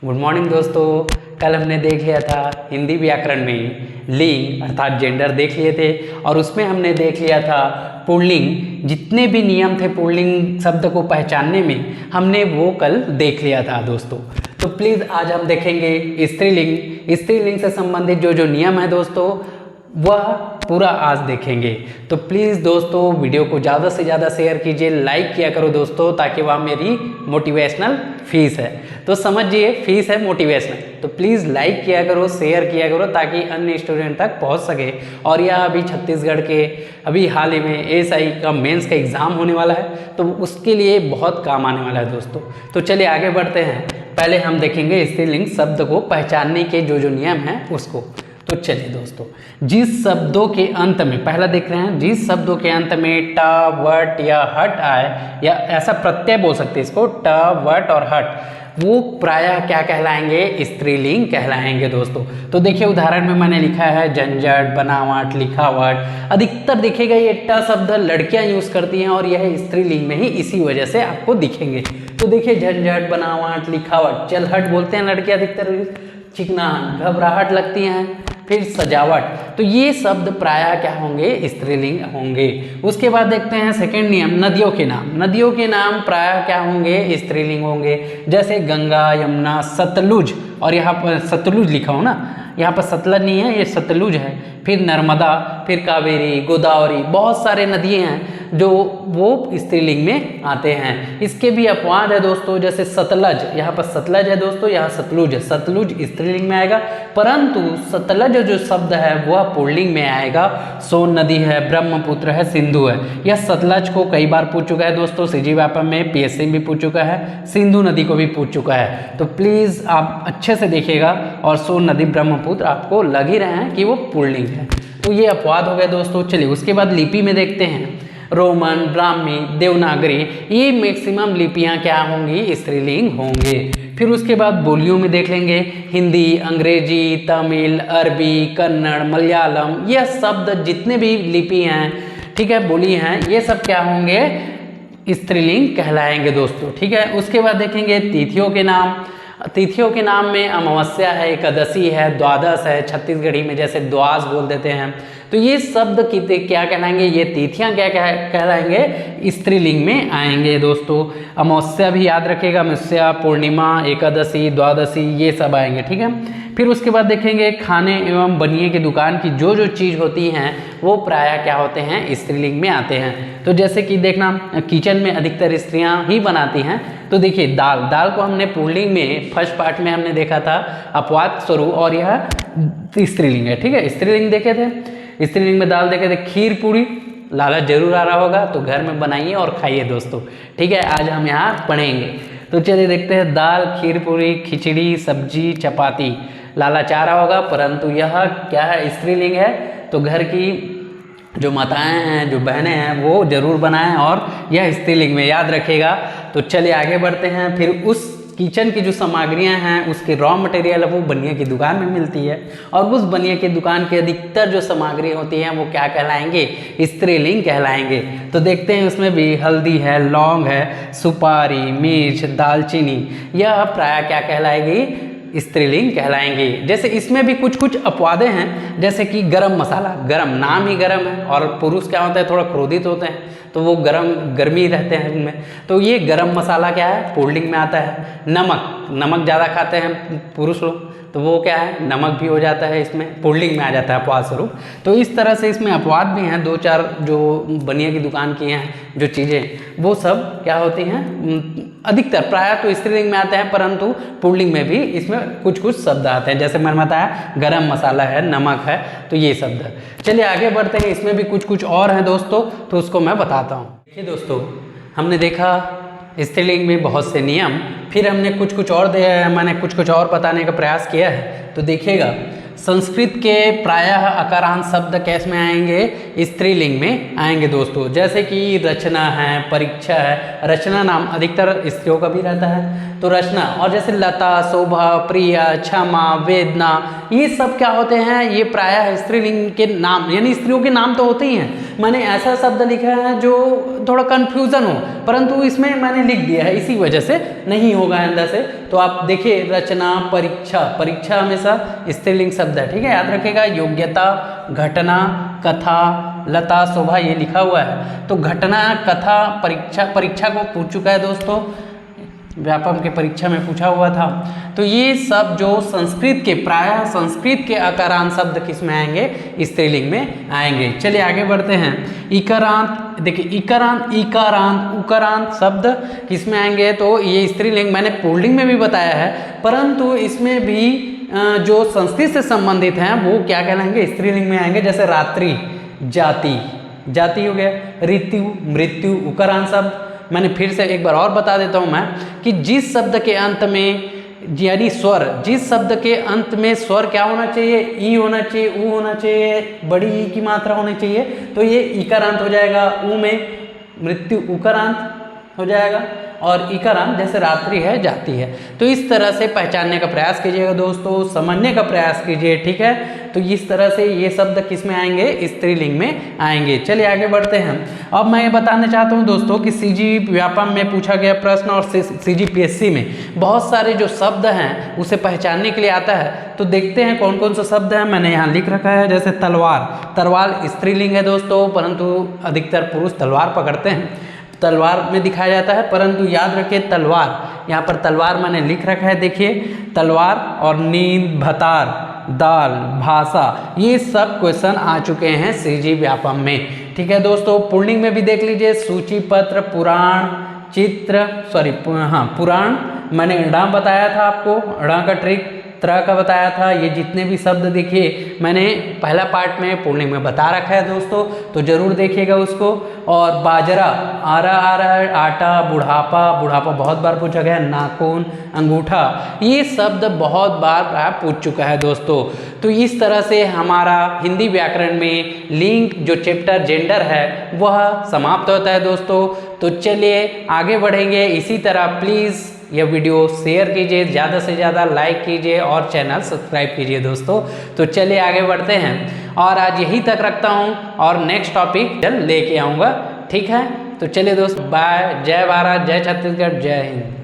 Good morning दोस्तों। कल हमने देख लिया था हिंदी व्याकरण में लिंग अर्थात जेंडर देख लिए थे और उसमें हमने देख लिया था पुल्लिंग। जितने भी नियम थे पुल्लिंग शब्द को पहचानने में हमने वो कल देख लिया था दोस्तों। तो प्लीज़ आज हम देखेंगे स्त्रीलिंग। स्त्रीलिंग से संबंधित जो नियम है दोस्तों वह पूरा आज देखेंगे। तो प्लीज़ दोस्तों वीडियो को ज़्यादा से ज़्यादा शेयर कीजिए, लाइक किया करो दोस्तों, ताकि वह मेरी मोटिवेशनल फीस है। तो समझिए फीस है मोटिवेशनल, तो प्लीज़ लाइक किया करो, शेयर किया करो ताकि अन्य स्टूडेंट तक पहुंच सके। और यह अभी छत्तीसगढ़ के अभी हाल ही में एएसआई का मेंस का एग्ज़ाम होने वाला है, तो उसके लिए बहुत काम आने वाला है दोस्तों। तो चलिए आगे बढ़ते हैं। पहले हम देखेंगे स्त्रीलिंग शब्द को पहचानने के जो नियम हैं उसको। तो चलिए दोस्तों, जिस शब्दों के अंत में पहला देख रहे हैं, जिस शब्दों के अंत में ट वट या हट आए या ऐसा प्रत्यय बोल सकते हैं इसको, ट वट और हट, वो प्रायः क्या कहलाएंगे? स्त्रीलिंग कहलाएंगे दोस्तों। तो देखिए उदाहरण में मैंने लिखा है झंझट, बनावट, लिखावट। अधिकतर दिखेगा ये ट शब्द लड़कियां यूज़ करती हैं और यह स्त्रीलिंग में ही इसी वजह से आपको दिखेंगे। तो देखिए झंझट, बनावट, लिखावट, चलहट बोलते हैं लड़कियां अधिकतर, चिकनाहट, घबराहट लगती हैं, फिर सजावट। तो ये शब्द प्रायः क्या होंगे? स्त्रीलिंग होंगे। उसके बाद देखते हैं सेकंड नियम, नदियों के नाम। नदियों के नाम प्रायः क्या होंगे? स्त्रीलिंग होंगे। जैसे गंगा, यमुना, सतलुज, और यहाँ पर सतलुज लिखा हो ना, यहाँ पर सतलज नहीं है, ये सतलुज है। फिर नर्मदा, फिर कावेरी, गोदावरी, बहुत सारे नदियाँ हैं जो वो स्त्रीलिंग में आते हैं। इसके भी अपवाद है दोस्तों, जैसे सतलज, यहाँ पर सतलज है दोस्तों, यहाँ सतलुज है। सतलुज स्त्रीलिंग में आएगा, परंतु सतलज जो शब्द है वह पुल्लिंग में आएगा। सोन नदी है, ब्रह्मपुत्र है, सिंधु है। यह सतलज को कई बार पूछ चुका है दोस्तों, सीजी व्यापम में पीएससी भी पूछ चुका है, सिंधु नदी को भी पूछ चुका है। तो प्लीज़ आप अच्छे से देखिएगा, और सोन नदी, ब्रह्मपुत्र आपको लग ही रहे हैं कि वो पुल्लिंग है। तो ये अपवाद हो गए दोस्तों। चलिए उसके बाद लिपि में देखते हैं, रोमन, ब्राह्मी, देवनागरी, ये मैक्सिमम लिपियां क्या होंगी? स्त्रीलिंग होंगे। फिर उसके बाद बोलियों में देख लेंगे, हिंदी, अंग्रेजी, तमिल, अरबी, कन्नड़, मलयालम, यह शब्द जितने भी लिपि हैं, ठीक है, बोली हैं, ये सब क्या होंगे? स्त्रीलिंग कहलाएंगे दोस्तों, ठीक है। उसके बाद देखेंगे तिथियों के नाम। तिथियों के नाम में अमावस्या है, एकादशी है, द्वादश है, छत्तीसगढ़ी में जैसे द्वास बोल देते हैं। तो ये शब्द क्या कहलाएंगे? ये तिथियां क्या कहलाएंगे? स्त्रीलिंग में आएंगे दोस्तों। अमावस्या भी याद रखिएगा, अमावस्या, पूर्णिमा, एकादशी, द्वादशी, ये सब आएंगे, ठीक है। फिर उसके बाद देखेंगे खाने एवं बनिए की दुकान की जो चीज़ होती हैं वो प्रायः क्या होते हैं? स्त्रीलिंग में आते हैं। तो जैसे कि देखना, किचन में अधिकतर स्त्रियां ही बनाती हैं। तो देखिए दाल, दाल को हमने पुल्लिंग में फर्स्ट पार्ट में हमने देखा था अपवाद स्वरूप, और यह स्त्रीलिंग है, ठीक है। स्त्रीलिंग देखे थे, स्त्रीलिंग में दाल देखे थे। खीर पूरी, लालच जरूर आ रहा होगा, तो घर में बनाइए और खाइए दोस्तों, ठीक है। आज हम यहाँ पढ़ेंगे। तो चलिए देखते हैं, दाल, खीर पूरी, खिचड़ी, सब्जी, चपाती, लालच आ रहा होगा, परंतु यह क्या है? स्त्रीलिंग है। तो घर की जो माताएं हैं, जो बहनें हैं, वो जरूर बनाएं, और यह स्त्रीलिंग में याद रखिएगा। तो चलिए आगे बढ़ते हैं। फिर उस किचन की जो सामग्रियां हैं उसकी रॉ मटेरियल है वो बनिया की दुकान में मिलती है, और उस बनिया की दुकान के अधिकतर जो सामग्री होती हैं वो क्या कहलाएंगे? स्त्रीलिंग कहलाएंगे। तो देखते हैं उसमें भी हल्दी है, लौंग है, सुपारी, मिर्च, दालचीनी, यह प्रायः क्या कहलाएगी? स्त्रीलिंग कहलाएंगे। जैसे इसमें भी कुछ अपवादें हैं, जैसे कि गरम मसाला, गरम, नाम ही गरम है, और पुरुष क्या होता है? थोड़ा क्रोधित होते हैं, तो वो गर्मी रहते हैं उनमें। तो ये गरम मसाला क्या है? पुल्लिंग में आता है। नमक, नमक ज़्यादा खाते हैं पुरुष लोग, तो वो क्या है? नमक भी हो जाता है, इसमें पुल्लिंग में आ जाता है अपवाद स्वरूप। तो इस तरह से इसमें अपवाद भी हैं, 2-4 जो बनिया की दुकान की हैं जो चीज़ें, वो सब क्या होती हैं? अधिकतर प्रायः तो स्त्रीलिंग में आते हैं, परंतु पुल्लिंग में भी इसमें कुछ शब्द आते हैं, जैसे मैंने बताया गरम मसाला है, नमक है, तो ये शब्द। चलिए आगे बढ़ते हैं, इसमें भी कुछ और हैं दोस्तों, तो उसको मैं बताता हूँ। देखिए दोस्तों, हमने देखा स्त्रीलिंग में बहुत से नियम, फिर हमने मैंने कुछ और बताने का प्रयास किया है। तो देखिएगा, संस्कृत के प्रायः अकारांत शब्द कैस में आएंगे? स्त्रीलिंग में आएंगे दोस्तों। जैसे कि रचना है, परीक्षा है, रचना नाम अधिकतर स्त्रियों का भी रहता है, तो रचना। और जैसे लता, शोभा, प्रिया, क्षमा, वेदना, ये सब क्या होते हैं? ये प्रायः स्त्रीलिंग के नाम, यानी स्त्रियों के नाम तो होते ही हैं, मैंने ऐसा शब्द लिखा है जो थोड़ा कन्फ्यूज़न हो, परंतु इसमें मैंने लिख दिया है, इसी वजह से नहीं होगा अंदर से। तो आप देखिए रचना, परीक्षा, परीक्षा हमेशा स्त्रीलिंग शब्द है, ठीक है, याद रखिएगा। योग्यता, घटना, कथा, लता, शोभा, ये लिखा हुआ है। तो घटना, कथा, परीक्षा, परीक्षा को पूछ चुका है दोस्तों, व्यापम के परीक्षा में पूछा हुआ था। तो ये सब जो संस्कृत के, प्रायः संस्कृत के अकारांत शब्द किस में आएंगे, स्त्रीलिंग में आएंगे। चलिए आगे बढ़ते हैं। इकारांत, देखिए इकारांत, इकारांत, उकारांत शब्द किस में आएंगे, तो ये स्त्रीलिंग मैंने पुल्लिंग में भी बताया है, परंतु इसमें भी जो संस्कृत से संबंधित हैं वो क्या कहलाएंगे, स्त्रीलिंग में आएंगे। जैसे रात्रि, जाति, जाति हो गया। ऋतु, मृत्यु, उकारांत शब्द। मैंने फिर से एक बार और बता देता हूँ मैं कि जिस शब्द के अंत में, यानी स्वर, जिस शब्द के अंत में स्वर क्या होना चाहिए, ई होना चाहिए, ऊ होना चाहिए, बड़ी ई की मात्रा होनी चाहिए, तो ये इकारांत हो जाएगा। ऊ में मृत्यु उकारांत हो जाएगा, और इकारांत जैसे रात्रि है, जाती है। तो इस तरह से पहचानने का प्रयास कीजिएगा दोस्तों, समझने का प्रयास कीजिए, ठीक है। तो इस तरह से ये शब्द किस में आएंगे, स्त्रीलिंग में आएंगे। चलिए आगे बढ़ते हैं। अब मैं ये बताना चाहता हूँ दोस्तों कि सीजी व्यापम में पूछा गया प्रश्न और CGPSC में बहुत सारे जो शब्द हैं उसे पहचानने के लिए आता है। तो देखते हैं कौन कौन सा शब्द है, मैंने यहाँ लिख रखा है। जैसे तलवार, तलवार स्त्रीलिंग है दोस्तों, परंतु अधिकतर पुरुष तलवार पकड़ते हैं, तलवार में दिखाया जाता है, परंतु याद रखिए तलवार, यहाँ पर तलवार मैंने लिख रखा है, देखिए तलवार। और नींद, भतार, दाल, भाषा, ये सब क्वेश्चन आ चुके हैं CG व्यापम में, ठीक है दोस्तों। पुल्लिंग में भी देख लीजिए, सूची पत्र, पुराण, चित्र, पुराण, मैंने ड़ा बताया था आपको, ड़ा का ट्रिक, तरह का बताया था। ये जितने भी शब्द देखिए मैंने पहला पार्ट में पुल्लिंग में बता रखा है दोस्तों, तो जरूर देखिएगा उसको। और बाजरा, आरा आ रहा है, आटा, बुढ़ापा, बुढ़ापा बहुत बार पूछा गया, नाखून, अंगूठा, ये शब्द बहुत बार पूछ चुका है दोस्तों। तो इस तरह से हमारा हिंदी व्याकरण में लिंग जो चैप्टर जेंडर है वह समाप्त होता है दोस्तों। तो चलिए आगे बढ़ेंगे, इसी तरह प्लीज़ यह वीडियो शेयर कीजिए, ज़्यादा से ज़्यादा लाइक कीजिए और चैनल सब्सक्राइब कीजिए दोस्तों। तो चलिए आगे बढ़ते हैं, और आज यहीं तक रखता हूँ और नेक्स्ट टॉपिक जल्द लेके आऊँगा, ठीक है। तो चलिए दोस्तों, बाय, जय भारत, जय छत्तीसगढ़, जय हिंद।